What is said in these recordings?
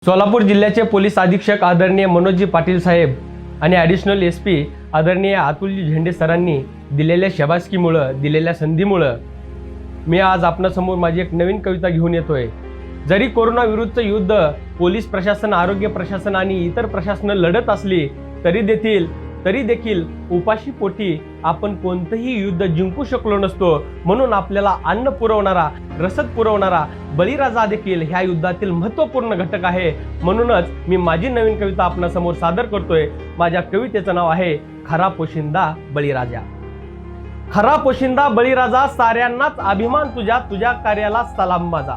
सोलापूर जिल्ह्याचे पोलीस अधीक्षक आदरणीय मनोजी पाटील साहेब आणि ॲडिशनल SP आदरणीय अतुलजी झेंडे सरांनी दिलेल्या शाबासकीमुळं, दिलेल्या संधीमुळं मी आज आपणासमोर माझी एक नवीन कविता घेऊन येतोय। जरी कोरोना विरुद्धचं युद्ध पोलीस प्रशासन, आरोग्य प्रशासन आणि इतर प्रशासनं लढत असली तरी देखील उपाशी पोटी आपण कोणतंही युद्ध जिंकू शकलो नसतो। म्हणून आपल्याला अन्न पुरवणारा, रसद पुरवणारा बळीराजा देखील ह्या युद्धातील महत्त्वपूर्ण घटक आहे। म्हणूनच मी माझी नवीन कविता आपणासमोर सादर करतोय। माझ्या कवितेचं नाव आहे खरा पोशिंदा बळीराजा। खरा पोशिंदा बळीराजा, साऱ्यांनाच अभिमान तुझ्या कार्याला सलाम माझा।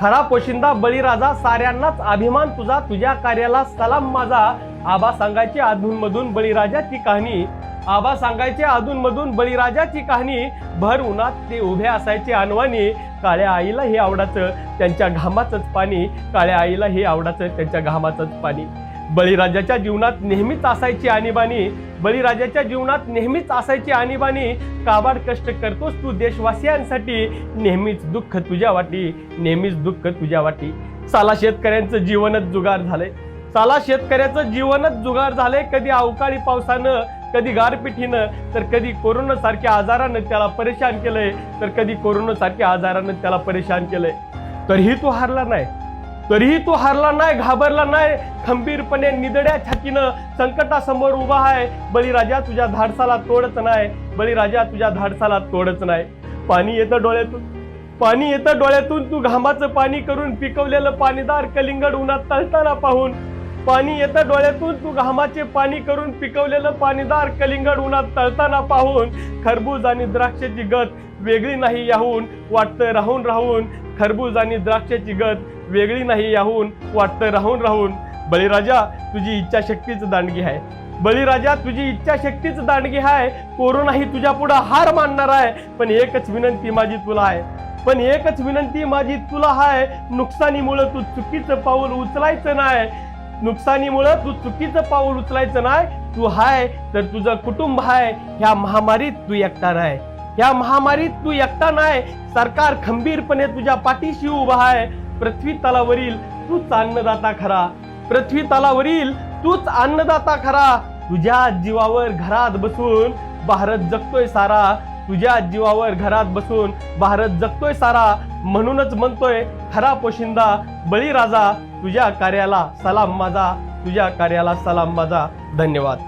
खरा पोशिंदा बळीराजा, साऱ्यांनाच अभिमान तुझ्या कार्याला सलाम माझा। आबा सांगायचे अधूनमधून बळीराजाची कहाणी, आबा सांगायचे अधूनमधून बळीराजाची कहाणी। भर उन्हात ते उभे असायचे अनवाणी, काळ्या आईला हे आवडाचं त्यांच्या घामाचंच पाणी, काळ्या आईला हे आवडाचं त्यांच्या घामाचंच पाणी। बळीराजाच्या जीवनात नेहमीच असायची आणीबाणी, बळीराजाच्या जीवनात नेहमीच असायची आणीबाणी। काबाड कष्ट करतोस तू देशवासियांसाठी, नेहमीच दुःख तुझ्या वाटी, नेहमीच दुःख तुझ्या वाटी। साला शेतकऱ्यांचं जीवनच जुगार झालंय, साला शेतकऱ्याचं जीवनच जुगार झालंय। कधी अवकाळी पावसानं, कधी गारपिटीनं, तर कधी कोरोना सारख्या आजारानं त्याला परेशान केलंय, तर कधी कोरोना सारख्या आजारानं त्याला परेशान केलंय। तरीही तू हारला नाही, घाबरला नाही, खंबीरपणे निदड्या छातीनं संकटासमोर उभा आहे। बळीराजा तुझ्या धाडसाला तोडच नाही, बळीराजा तुझ्या धाडसाला तोडच नाही। पाणी येतं डोळ्यातून तू घामाचं पाणी करून पिकवलेलं पाणीदार कलिंगड उन्हात तळताना पाहून, पाणी येतं डोळ्यातून तू घामाचे पाणी करून पिकवलेलं पाणीदार कलिंगड उन्हात तळताना पाहून। खरबूज आणि द्राक्षाची गत वेगळी नाही याहून, वाटतं राहून खरबूज आणि द्राक्षाची गत वेगळी नाही याहून, वाटतं राहून। बळीराजा तुझी इच्छाशक्तीच दांडगी आहे, बळीराजा तुझी इच्छाशक्तीच दांडगी आहे। कोरोना ही तुझ्या पुढे हार मानणार आहे, पण एकच विनंती माझी तुला आहे, नुकसानीमुळे तू चुकीचं पाऊल उचलायचं नाही, तू हाय तर तुझं कुटुंब आहे। ह्या महामारीत तू एकटा नाही, सरकार खंबीरपणे तुझ्या पाठीशी उभा आहे। पृथ्वी तलावरील तूच अन्नदाता खरा, तुझ्या जीवावर घरात बसून भारत जगतोय सारा, तुझ्या जीवावर घरात बसून भारत जगतोय सारा। म्हणूनच म्हणतोय खरा पोशिंदा बळीराजा, तुझ्या कार्याला सलाम माझा, तुझ्या कार्याला सलाम माझा। धन्यवाद।